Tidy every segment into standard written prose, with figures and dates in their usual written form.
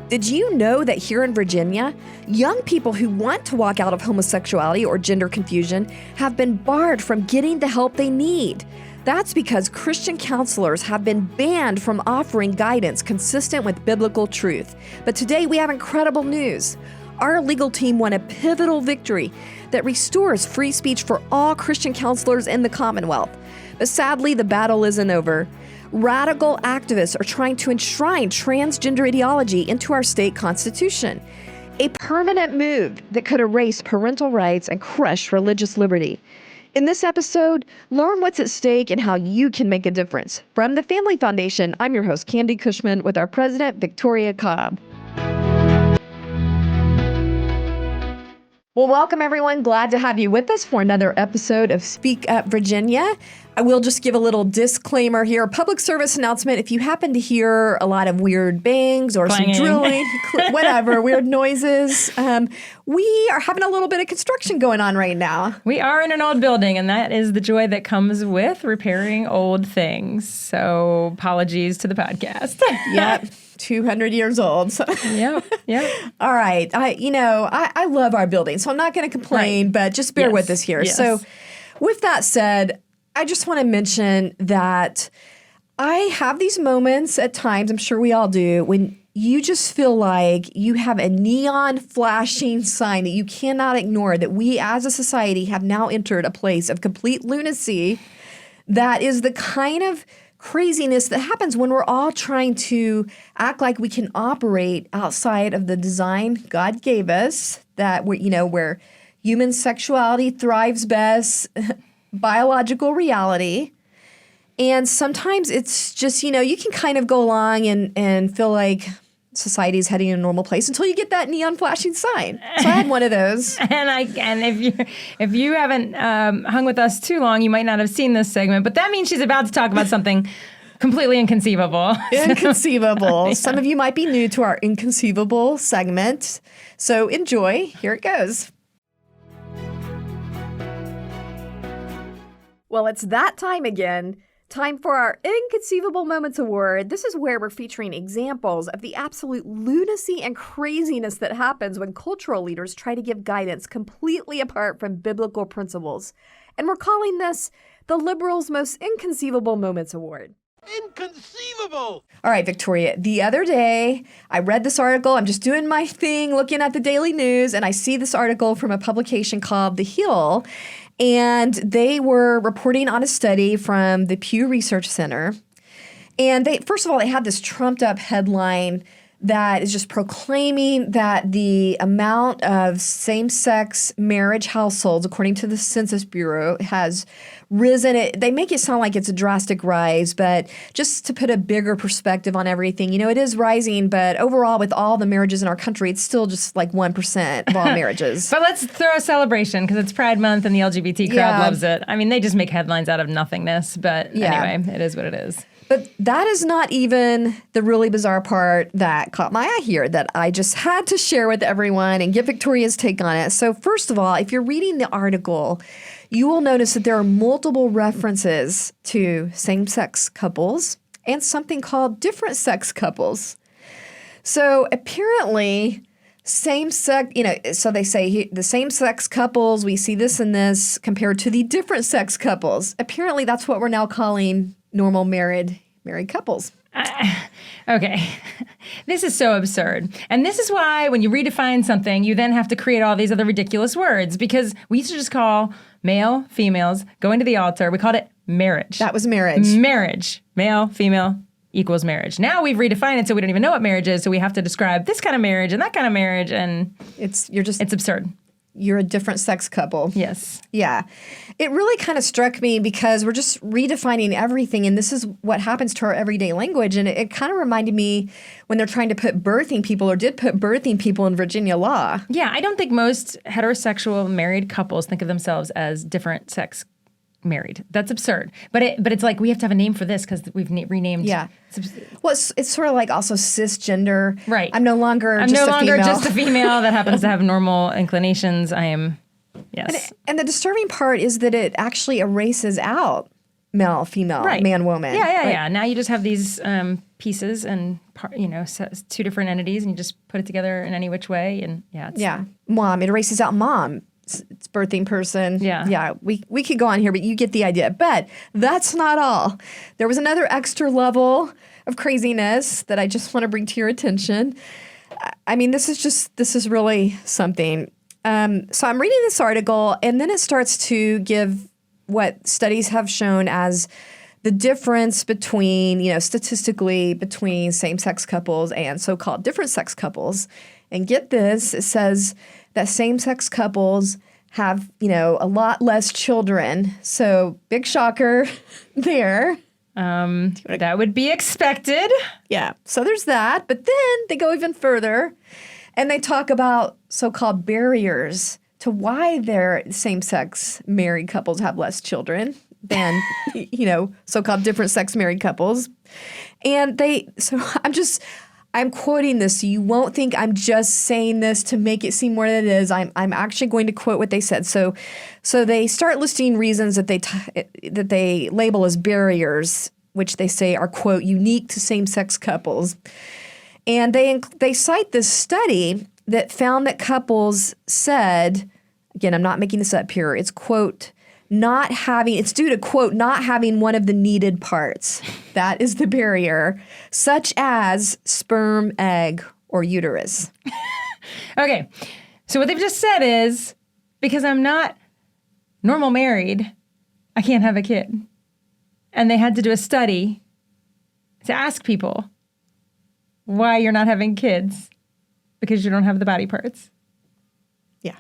Did you know that here in Virginia, young people who want to walk out of homosexuality or gender confusion have been barred from getting the help they need? That's because Christian counselors have been banned from offering guidance consistent with biblical truth. But today we have incredible news. Our legal team won a pivotal victory that restores free speech for all Christian counselors in the Commonwealth. But sadly, the battle isn't over. Radical activists are trying to enshrine transgender ideology into our state constitution, a permanent move that could erase parental rights and crush religious liberty. In this episode, learn what's at stake and how you can make a difference. From the Family Foundation, I'm your host, Candi Cushman, with our president, Victoria Cobb. Well, welcome everyone. Glad to have you with us for another episode of Speak Up Virginia. I will just give a little disclaimer here, a public service announcement. If you happen to hear a lot of weird bangs or Clanging. some drilling, whatever, weird noises, we are having a little bit of construction going on right now. We are in an old building, and that is the joy that comes with repairing old things. So apologies to the podcast. Yep. 200 years old. So. Yep. All right. I love our building, so I'm not going to complain, but just bear with us here. Yes. So with that said, I just want to mention that I have these moments at times, I'm sure we all do, when you just feel like you have a neon flashing sign that you cannot ignore, that we as a society have now entered a place of complete lunacy that is the kind of craziness that happens when we're all trying to act like we can operate outside of the design God gave us, that where human sexuality thrives best, biological reality. And sometimes it's just, you can kind of go along and feel like society is heading in a normal place until you get that neon flashing sign. So I had one of those. And if you haven't hung with us too long, you might not have seen this segment, but that means she's about to talk about something completely inconceivable. Inconceivable. Yeah. Some of you might be new to our inconceivable segment. So enjoy. Here it goes. Well, it's that time again. Time for our Inconceivable Moments Award. This is where we're featuring examples of the absolute lunacy and craziness that happens when cultural leaders try to give guidance completely apart from biblical principles. And we're calling this the Liberals' Most Inconceivable Moments Award. Inconceivable! All right, Victoria, the other day I read this article. I'm just doing my thing, looking at the daily news, and I see this article from a publication called The Hill. And they were reporting on a study from the Pew Research Center. And first of all, they had this trumped up headline that is just proclaiming that the amount of same-sex marriage households, according to the Census Bureau, has risen. They make it sound like it's a drastic rise, but just to put a bigger perspective on everything, it is rising, but overall with all the marriages in our country, it's still just like 1% of all marriages. But let's throw a celebration because it's Pride Month and the LGBT crowd loves it. I mean, they just make headlines out of nothingness, but anyway, it is what it is. But that is not even the really bizarre part that caught my eye here that I just had to share with everyone and get Victoria's take on it. So first of all, if you're reading the article, you will notice that there are multiple references to same-sex couples and something called different-sex couples. So apparently same-sex, so they say the same-sex couples, we see this and this compared to the different-sex couples. Apparently that's what we're now calling normal married couples. Okay. This is so absurd. And this is why when you redefine something, you then have to create all these other ridiculous words, because we used to just call male, females, going to the altar. We called it marriage. That was marriage. Marriage. Male, female equals marriage. Now we've redefined it so we don't even know what marriage is, so we have to describe this kind of marriage and that kind of marriage, and it's absurd. You're a different sex couple. Yes. Yeah. It really kind of struck me because we're just redefining everything, and this is what happens to our everyday language. And it kind of reminded me when they're trying to put birthing people, or did put birthing people in Virginia law. Yeah, I don't think most heterosexual married couples think of themselves as different sex married. That's absurd. But it's like we have to have a name for this because we've renamed. Yeah. Well, it's sort of like also cisgender. Right. I'm no longer just a female that happens to have normal inclinations. I am, yes. And the disturbing part is that it actually erases out male, female, Right. man, woman. Yeah. Now you just have these pieces and, two different entities, and you just put it together in any which way. And Mom, it erases out mom. It's birthing person. Yeah. We could go on here, but you get the idea. But that's not all. There was another extra level of craziness that I just want to bring to your attention. I mean, this is really something. So I'm reading this article, and then it starts to give what studies have shown as the difference between, statistically between same-sex couples and so-called different-sex couples. And get this, it says that same-sex couples have, a lot less children. So big shocker there. That would be expected. Yeah. So there's that. But then they go even further and they talk about so-called barriers to why their same-sex married couples have less children than, so-called different-sex married couples. And I'm quoting this, so you won't think I'm just saying this to make it seem more than it is. I'm actually going to quote what they said. So they start listing reasons that they label as barriers, which they say are, quote, unique to same-sex couples. And they cite this study that found that couples said, again, I'm not making this up here, it's, quote, it's due to, quote, not having one of the needed parts. That is the barrier, such as sperm, egg, or uterus. Okay. So what they've just said is, because I'm not normal married, I can't have a kid. And they had to do a study to ask people why you're not having kids, because you don't have the body parts. Yeah.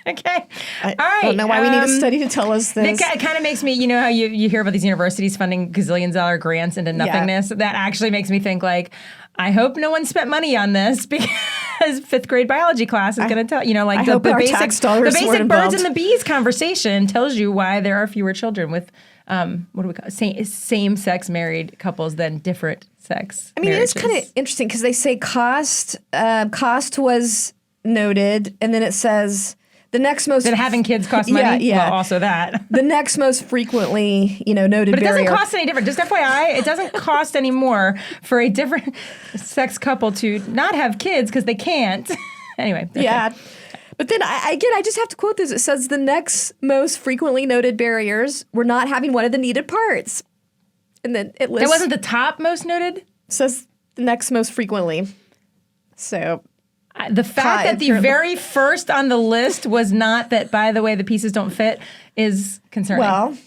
Okay. All right. I don't know why we need a study to tell us this. It kind of makes me, how you hear about these universities funding gazillion-dollar grants into nothingness? Yeah. That actually makes me think, I hope no one spent money on this, because fifth grade biology class is going to tell, the basic birds and the bees conversation tells you why there are fewer children with, what do we call it? Same-sex married couples than different sex marriages. It's kind of interesting because they say cost was noted, and then it says the next most... That having kids costs money? Yeah. Well, also that. The next most frequently, noted barrier. But it doesn't cost any different. Just FYI, it doesn't cost any more for a different sex couple to not have kids because they can't. Anyway. Okay. Yeah. But then, I just have to quote this. It says the next most frequently noted barriers were not having one of the needed parts. And then it lists... It wasn't the top most noted? It says the next most frequently. So... The fact that the very first on the list was not that, by the way, the pieces don't fit is concerning. Well,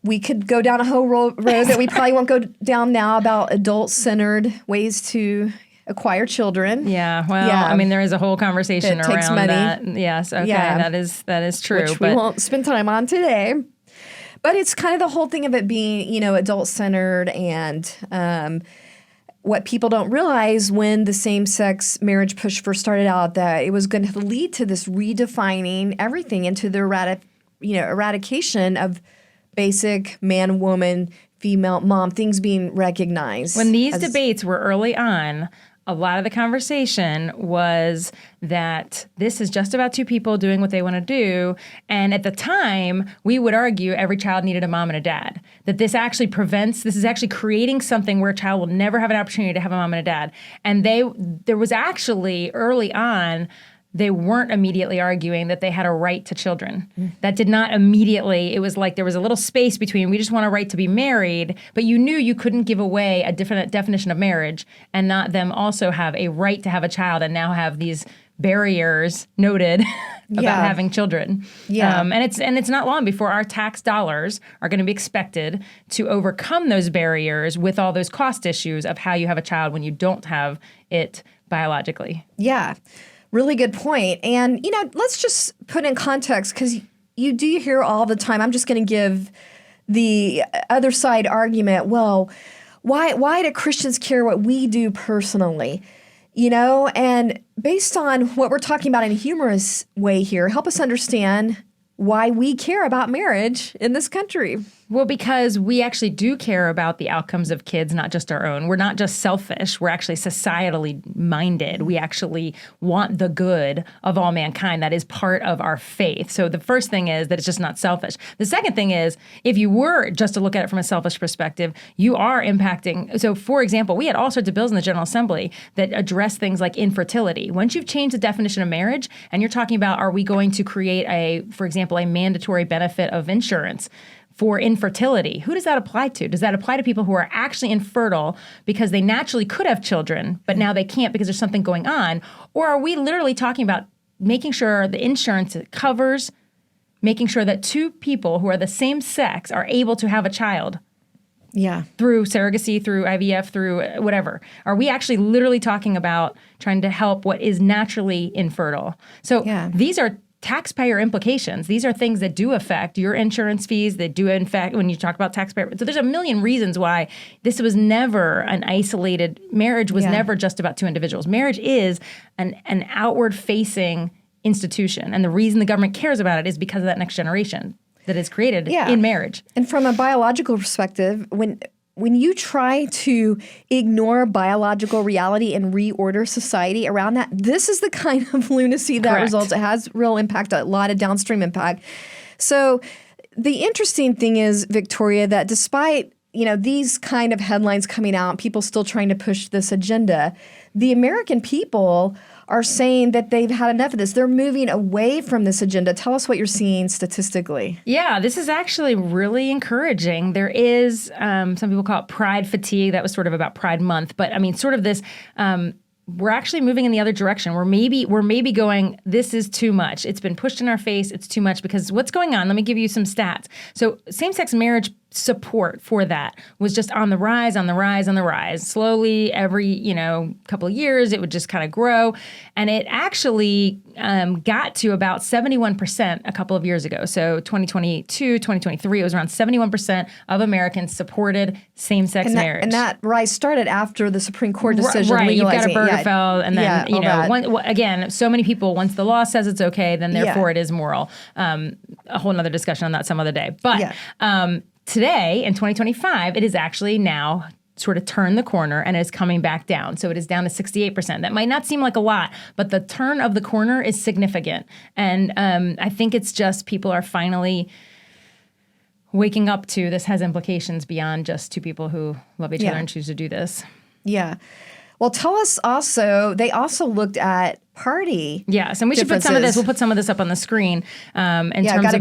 we could go down a whole road that we probably won't go down now about adult-centered ways to acquire children. Yeah, well, there is a whole conversation around takes money. that. Yes, okay, that is true. Which we won't spend time on today. But it's kind of the whole thing of it being, adult-centered and what people don't realize when the same-sex marriage push first started out, that it was going to lead to this redefining everything into the eradication of basic man, woman, female, mom, things being recognized. When these debates were early on, a lot of the conversation was that this is just about two people doing what they want to do. And at the time, we would argue every child needed a mom and a dad. That this is actually creating something where a child will never have an opportunity to have a mom and a dad. And there was actually early on, they weren't immediately arguing that they had a right to children. That did not immediately, it was like there was a little space between we just want a right to be married, but you knew you couldn't give away a different definition of marriage and not them also have a right to have a child and now have these barriers noted about having children. Yeah. And it's not long before our tax dollars are going to be expected to overcome those barriers with all those cost issues of how you have a child when you don't have it biologically. Yeah. Really good point. And, let's just put in context, because you do hear all the time, I'm just going to give the other side argument, well, why do Christians care what we do personally? And based on what we're talking about in a humorous way here, help us understand why we care about marriage in this country. Well, because we actually do care about the outcomes of kids, not just our own. We're not just selfish. We're actually societally minded. We actually want the good of all mankind. That is part of our faith. So the first thing is that it's just not selfish. The second thing is, if you were just to look at it from a selfish perspective, you are impacting. So, for example, we had all sorts of bills in the General Assembly that address things like infertility. Once you've changed the definition of marriage, and you're talking about, are we going to create for example, a mandatory benefit of insurance for infertility? Who does that apply to? Does that apply to people who are actually infertile because they naturally could have children, but now they can't because there's something going on? Or are we literally talking about making sure the insurance covers, making sure that two people who are the same sex are able to have a child? Yeah. Through surrogacy, through IVF, through whatever. Are we actually literally talking about trying to help what is naturally infertile? So these are taxpayer implications. These are things that do affect your insurance fees, that do, in fact, when you talk about taxpayer. So there's a million reasons why this was never an isolated marriage, was never just about two individuals. Marriage is an outward-facing institution. And the reason the government cares about it is because of that next generation that is created in marriage. And from a biological perspective, when you try to ignore biological reality and reorder society around that, this is the kind of lunacy that results. It has real impact, a lot of downstream impact. So the interesting thing is, Victoria, that despite these kind of headlines coming out, people still trying to push this agenda, the American people are saying that they've had enough of this. They're moving away from this agenda. Tell us what you're seeing statistically. Yeah, this is actually really encouraging. There is, some people call it pride fatigue. That was sort of about Pride Month. But I mean, sort of this, we're actually moving in the other direction. We're maybe going, this is too much. It's been pushed in our face. It's too much because what's going on? Let me give you some stats. So same-sex marriage support for that was just on the rise, on the rise, on the rise. Slowly, every couple of years, it would just kind of grow, and it actually got to about 71% a couple of years ago. So 2022, 2023, it was around 71% of Americans supported same-sex marriage. And that rise started after the Supreme Court decision You've legalizing. got a Bergefell, and then again, so many people. Once the law says it's okay, then therefore it is moral. A whole nother discussion on that some other day, but. Today, in 2025, it is actually now sort of turned the corner and is coming back down. So it is down to 68%. That might not seem like a lot, but the turn of the corner is significant. And I think it's just people are finally waking up to this has implications beyond just two people who love each other and choose to do this. Yeah. Well, tell us also, they also looked at party. Yes, and we should put some of this. We'll put some of this up on the screen in terms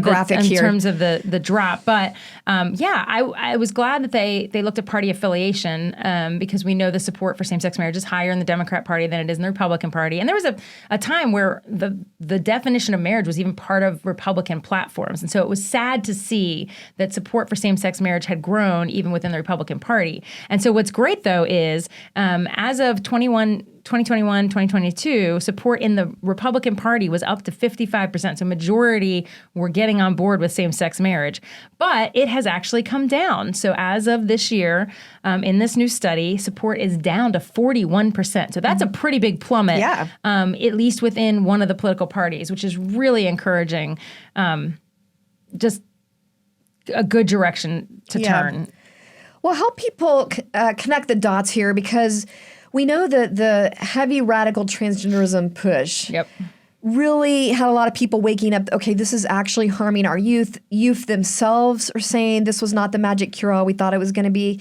of the drop. But I was glad that they looked at party affiliation because we know the support for same-sex marriage is higher in the Democrat Party than it is in the Republican Party. And there was a time where the definition of marriage was even part of Republican platforms. And so it was sad to see that support for same-sex marriage had grown even within the Republican Party. And so what's great, though, is as of 2021, 2022, support in the Republican Party was up to 55%. So majority were getting on board with same-sex marriage. But it has actually come down. So as of this year, in this new study, support is down to 41%. So that's a pretty big plummet, at least within one of the political parties, which is really encouraging. Just a good direction to turn. Well, help people connect the dots here, because we know that the heavy radical transgenderism push really had a lot of people waking up. Okay, this is actually harming our youth. Youth themselves are saying this was not the magic cure-all we thought it was going to be.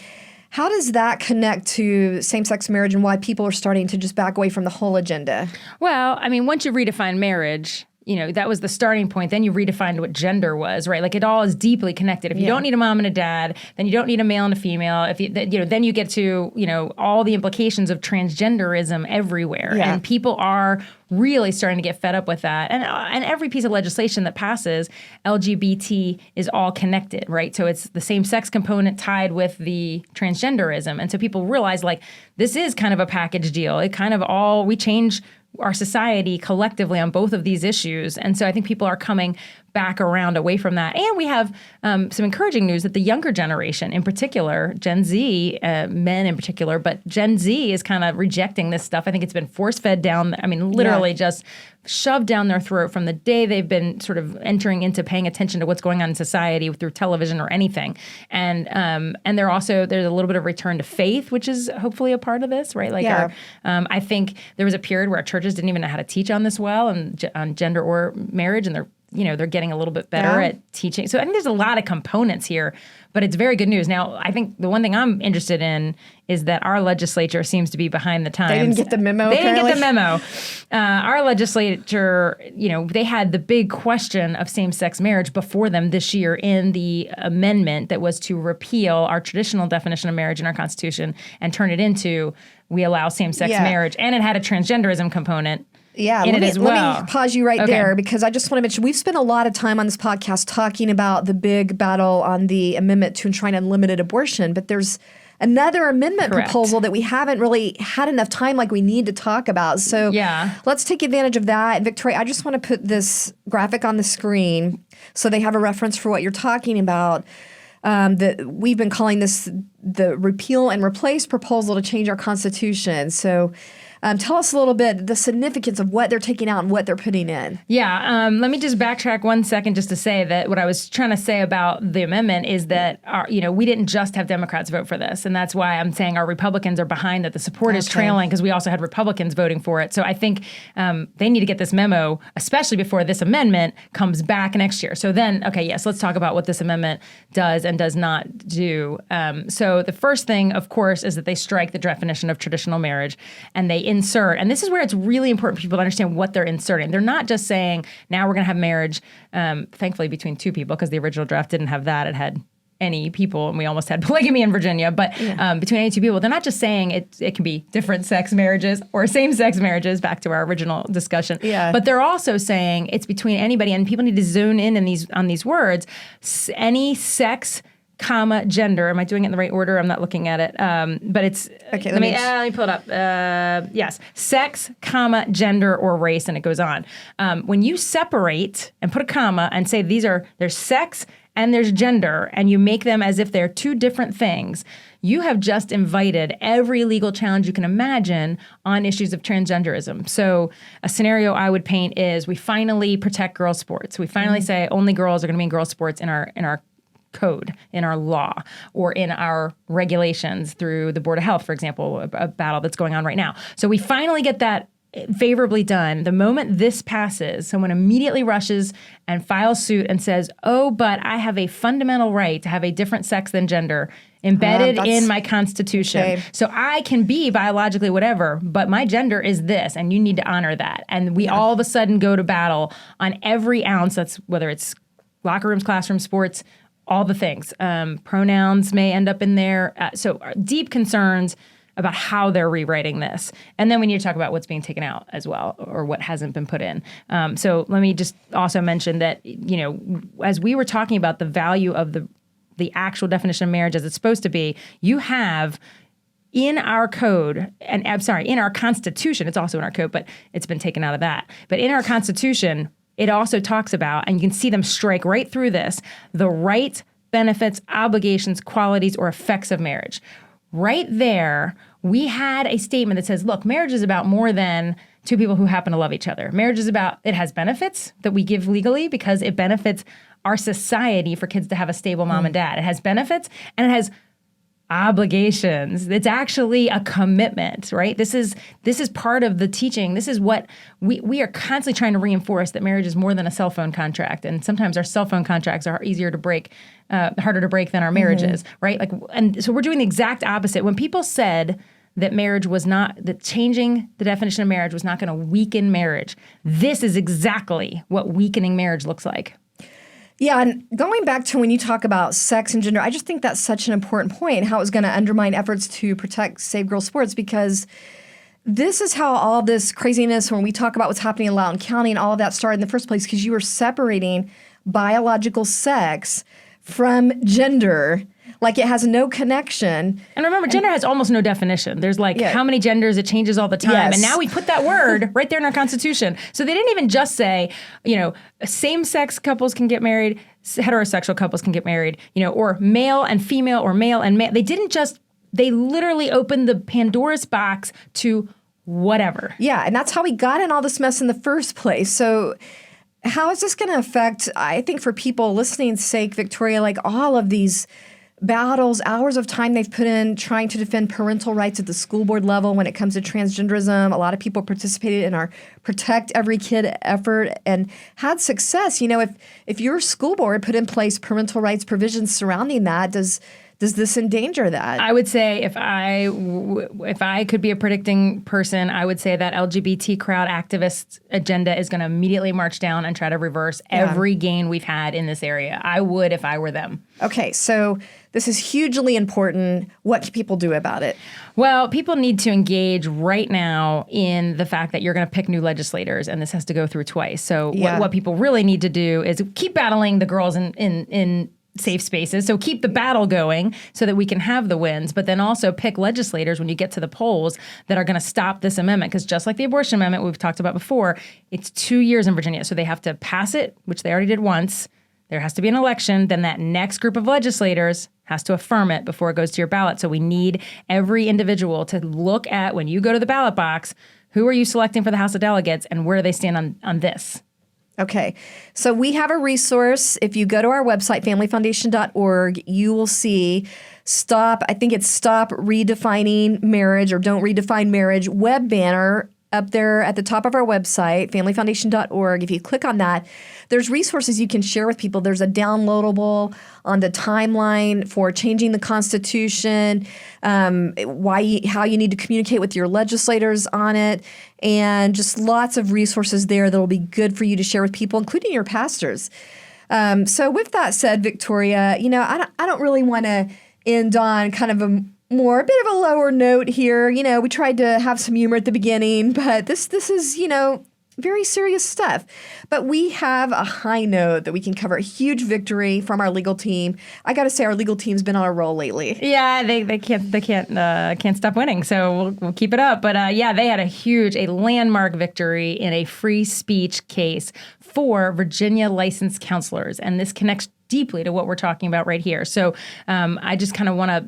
How does that connect to same-sex marriage and why people are starting to just back away from the whole agenda? Well, I mean, once you redefine marriage, that was the starting point. Then you redefined what gender was, right? Like it all is deeply connected. If you don't need a mom and a dad, then you don't need a male and a female. If you, then you get to, all the implications of transgenderism everywhere. Yeah. And people are really starting to get fed up with that. And every piece of legislation that passes, LGBT is all connected, right? So it's the same-sex component tied with the transgenderism. And so people realize, like, this is kind of a package deal. It kind of we change our society collectively on both of these issues. And so I think people are coming back around away from that. And we have some encouraging news that the younger generation, in particular, Gen Z, men in particular, but Gen Z is kind of rejecting this stuff. I think it's been force-fed down, literally just shoved down their throat from the day they've been sort of entering into paying attention to what's going on in society through television or anything. And there's a little bit of return to faith, which is hopefully a part of this, right? I think there was a period where our churches didn't even know how to teach on this well, and on gender or marriage, and they're getting a little bit better at teaching. So I think there's a lot of components here, but it's very good news. Now, I think the one thing I'm interested in is that our legislature seems to be behind the times. They didn't get the memo. Our legislature, they had the big question of same-sex marriage before them this year in the amendment that was to repeal our traditional definition of marriage in our Constitution and turn it into we allow same-sex marriage. And it had a transgenderism component. Yeah, let me pause you right there, because I just want to mention we've spent a lot of time on this podcast talking about the big battle on the amendment to enshrine unlimited abortion, but there's another amendment proposal that we haven't really had enough time like we need to talk about. So let's take advantage of that. And Victoria, I just want to put this graphic on the screen so they have a reference for what you're talking about. That we've been calling this the repeal and replace proposal to change our Constitution. So tell us a little bit the significance of what they're taking out and what they're putting in. Yeah, let me just backtrack 1 second just to say that what I was trying to say about the amendment is that we didn't just have Democrats vote for this, and that's why I'm saying our Republicans are behind, that the support is trailing, because we also had Republicans voting for it. So I think they need to get this memo, especially before this amendment comes back next year. So then, let's talk about what this amendment does and does not do. So the first thing, of course, is that they strike the definition of traditional marriage, and they insert, and this is where it's really important for people to understand what they're inserting. They're not just saying, now we're going to have marriage, thankfully, between two people, because the original draft didn't have that. It had any people, and we almost had polygamy in Virginia, but between any two people, they're not just saying it can be different sex marriages or same-sex marriages, back to our original discussion, but they're also saying it's between anybody, and people need to zone in on these words, any sex, gender. Am I doing it in the right order? I'm not looking at it. But it's, let me pull it up. Yes. Sex, gender, or race, and it goes on. When you separate and put a comma and say there's sex and there's gender, and you make them as if they're two different things, you have just invited every legal challenge you can imagine on issues of transgenderism. So a scenario I would paint is we finally protect girls' sports. We finally say only girls are going to be in girls' sports in our code, in our law, or in our regulations through the Board of Health, for example, a battle that's going on right now. So we finally get that favorably done. The moment this passes, someone immediately rushes and files suit and says, oh, but I have a fundamental right to have a different sex than gender embedded in my Constitution. Okay. So I can be biologically whatever, but my gender is this, and you need to honor that. And we all of a sudden go to battle on every ounce. That's whether it's locker rooms, classrooms, sports, all the things. Pronouns may end up in there. So deep concerns about how they're rewriting this. And then we need to talk about what's being taken out as well, or what hasn't been put in. So let me just also mention that, as we were talking about the value of the actual definition of marriage as it's supposed to be, you have in our code, in our Constitution, it's also in our code, but it's been taken out of that. But in our Constitution, it also talks about, and you can see them strike right through this, the rights, benefits, obligations, qualities, or effects of marriage. Right there, we had a statement that says, look, marriage is about more than two people who happen to love each other. Marriage is about, it has benefits that we give legally because it benefits our society for kids to have a stable mom and dad. It has benefits, and it has obligations. It's actually a commitment, right? This is part of the teaching. This is what we are constantly trying to reinforce, that marriage is more than a cell phone contract. And sometimes our cell phone contracts are easier to break, harder to break than our marriages, right? And so we're doing the exact opposite. When people said that that changing the definition of marriage was not going to weaken marriage, this is exactly what weakening marriage looks like. Yeah, and going back to when you talk about sex and gender, I just think that's such an important point, how it's going to undermine efforts to protect safe girls' sports, because this is how all this craziness, when we talk about what's happening in Loudoun County and all of that started in the first place, because you were separating biological sex from gender. like it has no connection. And remember, gender has almost no definition. There's how many genders, it changes all the time. Yes. And now we put that word right there in our Constitution. So they didn't even just say, same-sex couples can get married, heterosexual couples can get married, or male and female or male and male. They literally opened the Pandora's box to whatever. Yeah, and that's how we got in all this mess in the first place. So how is this going to affect, I think for people listening's sake, Victoria, like all of these battles, hours of time they've put in trying to defend parental rights at the school board level when it comes to transgenderism. A lot of people participated in our Protect Every Kid effort and had success. If your school board put in place parental rights provisions surrounding that, does this endanger that? I would say if I could be a predicting person, I would say that LGBT crowd activist agenda is going to immediately march down and try to reverse every gain we've had in this area. I would if I were them. Okay, so this is hugely important. What can people do about it? Well, people need to engage right now in the fact that you're going to pick new legislators, and this has to go through twice. So what people really need to do is keep battling the girls in safe spaces. So keep the battle going so that we can have the wins, but then also pick legislators when you get to the polls that are going to stop this amendment. Because just like the abortion amendment we've talked about before, it's 2 years in Virginia. So they have to pass it, which they already did once. There has to be an election. Then that next group of legislators has to affirm it before it goes to your ballot. So we need every individual to look at, when you go to the ballot box, who are you selecting for the House of Delegates and where do they stand on this? Okay, so we have a resource. If you go to our website, familyfoundation.org, you will see Stop Redefining Marriage or Don't Redefine Marriage web banner up there at the top of our website, familyfoundation.org. If you click on that, there's resources you can share with people. There's a downloadable on the timeline for changing the Constitution, how you need to communicate with your legislators on it, and just lots of resources there that will be good for you to share with people, including your pastors. So with that said, Victoria, I don't really want to end on kind of a bit of a lower note here. We tried to have some humor at the beginning, but this is, very serious stuff. But we have a high note that we can cover, a huge victory from our legal team. I got to say, our legal team's been on a roll lately. Yeah, they can't stop winning. So we'll keep it up. But they had a landmark victory in a free speech case for Virginia licensed counselors, and this connects deeply to what we're talking about right here. So I just kind of want to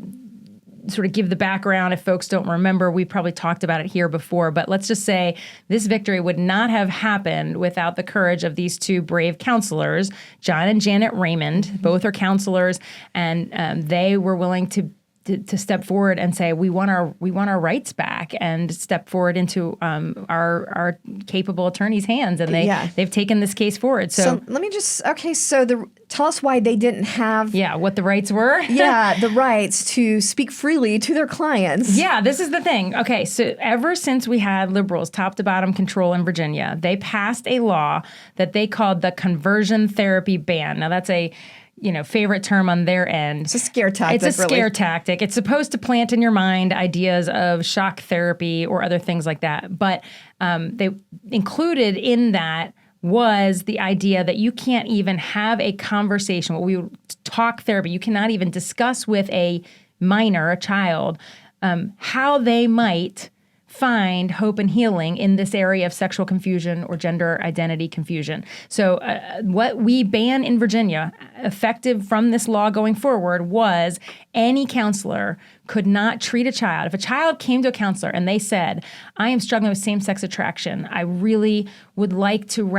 sort of give the background if folks don't remember. We probably talked about it here before, but let's just say this victory would not have happened without the courage of these two brave counselors, John and Janet Raymond. Both are counselors, and they were willing to step forward and say we want our rights back, and step forward into our capable attorney's hands, and they've taken this case forward. So let me just tell us why they didn't have what the rights were. The rights to speak freely to their clients. Yeah, this is the thing. Okay, so ever since we had liberals top to bottom control in Virginia, they passed a law that they called the conversion therapy ban. Now that's a favorite term on their end. It's a scare tactic. It's a scare tactic. It's supposed to plant in your mind ideas of shock therapy or other things like that. But they included in that was the idea that you can't even have a conversation, what we would talk therapy. You cannot even discuss with a minor, a child, how they might find hope and healing in this area of sexual confusion or gender identity confusion. So what we ban in Virginia, effective from this law going forward, was any counselor could not treat a child. If a child came to a counselor and they said, I am struggling with same-sex attraction, I really would like to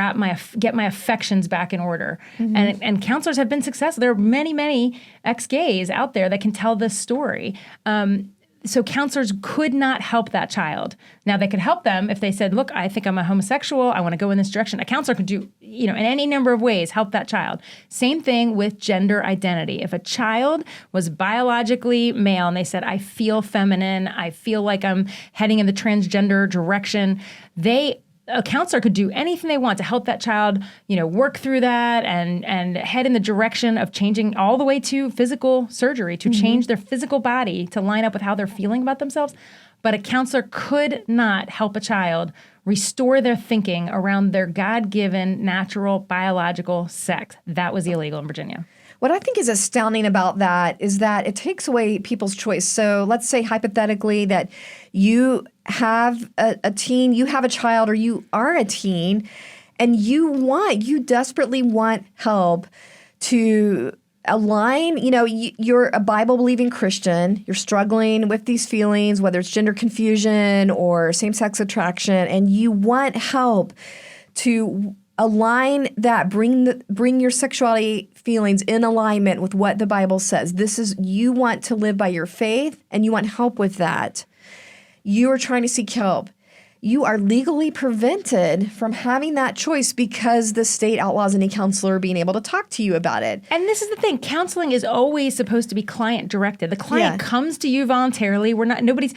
get my affections back in order. Mm-hmm. And counselors have been successful. There are many, many ex-gays out there that can tell this story. So counselors could not help that child. Now, they could help them if they said, look, I think I'm a homosexual. I want to go in this direction. A counselor could do, in any number of ways, help that child. Same thing with gender identity. If a child was biologically male and they said, I feel feminine, I feel like I'm heading in the transgender direction, a counselor could do anything they want to help that child, work through that and head in the direction of changing all the way to physical surgery, to change their physical body to line up with how they're feeling about themselves. But a counselor could not help a child restore their thinking around their God-given, natural, biological sex. That was illegal in Virginia. What I think is astounding about that is that it takes away people's choice. So let's say hypothetically that you have a teen, you have a child, or you are a teen, and you desperately want help to align, you're a Bible-believing Christian, you're struggling with these feelings, whether it's gender confusion or same-sex attraction, and you want help to align that, bring your sexuality feelings in alignment with what the Bible says. You want to live by your faith, and you want help with that. You are trying to seek help. You are legally prevented from having that choice because the state outlaws any counselor being able to talk to you about it. And this is the thing. Counseling is always supposed to be client directed. The client comes to you voluntarily. Nobody's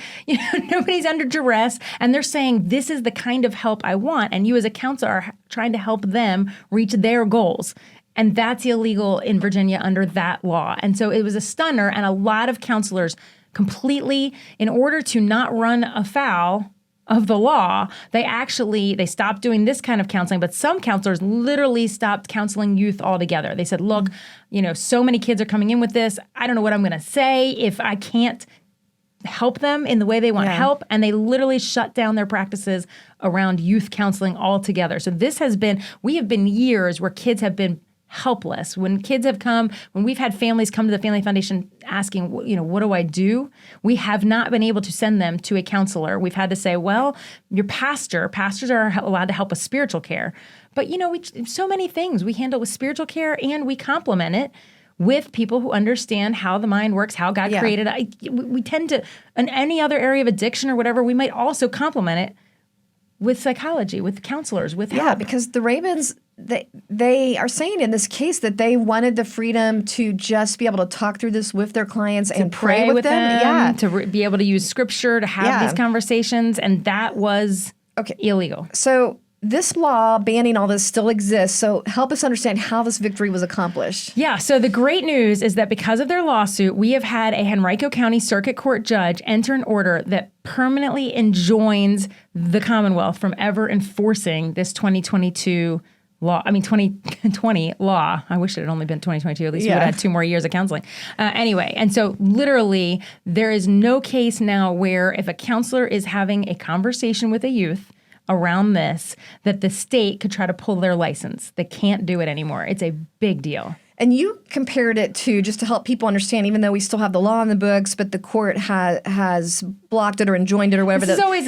under duress, and they're saying, this is the kind of help I want. And you as a counselor are trying to help them reach their goals. And that's illegal in Virginia under that law. And so it was a stunner, and a lot of counselors completely, in order to not run afoul of the law, they stopped doing this kind of counseling, but some counselors literally stopped counseling youth altogether. They said, look, so many kids are coming in with this. I don't know what I'm going to say if I can't help them in the way they want help. And they literally shut down their practices around youth counseling altogether. So we have been years where kids have been helpless. When we've had families come to the Family Foundation asking, what do I do? We have not been able to send them to a counselor. We've had to say, well, your pastors are allowed to help with spiritual care. But, so many things we handle with spiritual care, and we complement it with people who understand how the mind works, how God created it. We tend to, in any other area of addiction or whatever, we might also complement it with psychology, with counselors, with help. Yeah, because the Ravens, they are saying in this case that they wanted the freedom to just be able to talk through this with their clients and pray with them. To be able to use scripture to have these conversations, and that was illegal. So this law banning all this still exists. So help us understand how this victory was accomplished. Yeah, so the great news is that because of their lawsuit, we have had a Henrico County Circuit Court judge enter an order that permanently enjoins the Commonwealth from ever enforcing this 2020 law. I wish it had only been 2022. At least we would have had 2 more years of counseling. Anyway, and so literally there is no case now where if a counselor is having a conversation with a youth around this, that the state could try to pull their license. They can't do it anymore. It's a big deal. And you compared it to, just to help people understand, even though we still have the law in the books, but the court has blocked it or enjoined it or whatever. This is always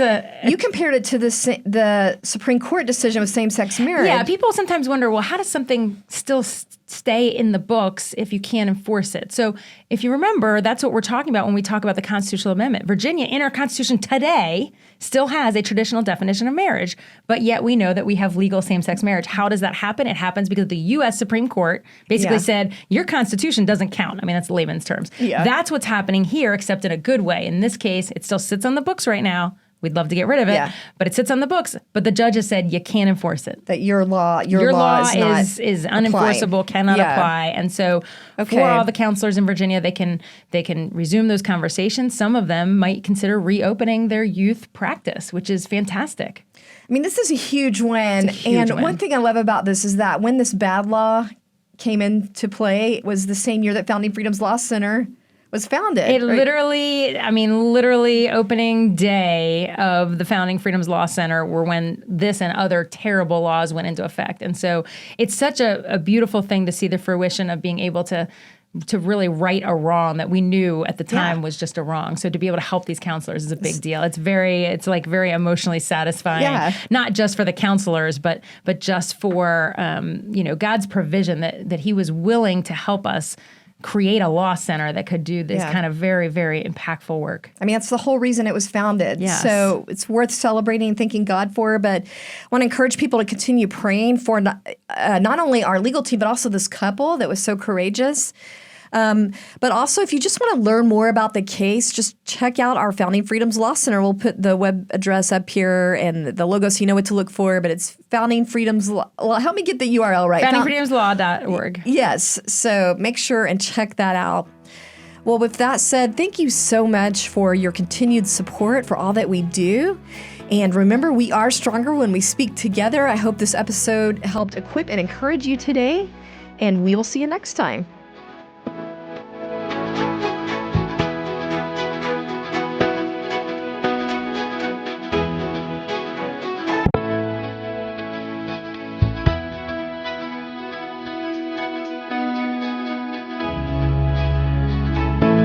you compared it to the Supreme Court decision with same-sex marriage. Yeah, people sometimes wonder, well, how does something still stay in the books if you can't enforce it? So if you remember, that's what we're talking about when we talk about the constitutional amendment. Virginia, in our Constitution today, still has a traditional definition of marriage, but yet we know that we have legal same-sex marriage. How does that happen? It happens because the U.S. Supreme Court basically said, your Constitution doesn't count. I mean, that's layman's terms. Yeah. That's what's happening here, except in a good way. In this case, it still sits on the books right now. We'd love to get rid of it, but it sits on the books. But the judge has said you can't enforce it. That your law is unenforceable, cannot apply. And so for all the counselors in Virginia, they can resume those conversations. Some of them might consider reopening their youth practice, which is fantastic. I mean, this is a huge win. One thing I love about this is that when this bad law came into play, it was the same year that Founding Freedom's Law Center was founded. It literally opening day of the Founding Freedoms Law Center were when this and other terrible laws went into effect. And so it's such a beautiful thing to see the fruition of being able to really right a wrong that we knew at the time was just a wrong. So to be able to help these counselors is a big deal. It's very emotionally satisfying, not just for the counselors, but just for God's provision that He was willing to help us create a law center that could do this kind of very, very impactful work. I mean, that's the whole reason it was founded. Yes. So it's worth celebrating and thanking God for. But I want to encourage people to continue praying for not only our legal team, but also this couple that was so courageous. But also, if you just want to learn more about the case, just check out our Founding Freedoms Law Center. We'll put the web address up here and the logo so you know what to look for. But it's Founding Freedoms Law. Well, help me get the URL right. FoundingFreedomsLaw.org. Yes. So make sure and check that out. Well, with that said, thank you so much for your continued support for all that we do. And remember, we are stronger when we speak together. I hope this episode helped equip and encourage you today. And we will see you next time.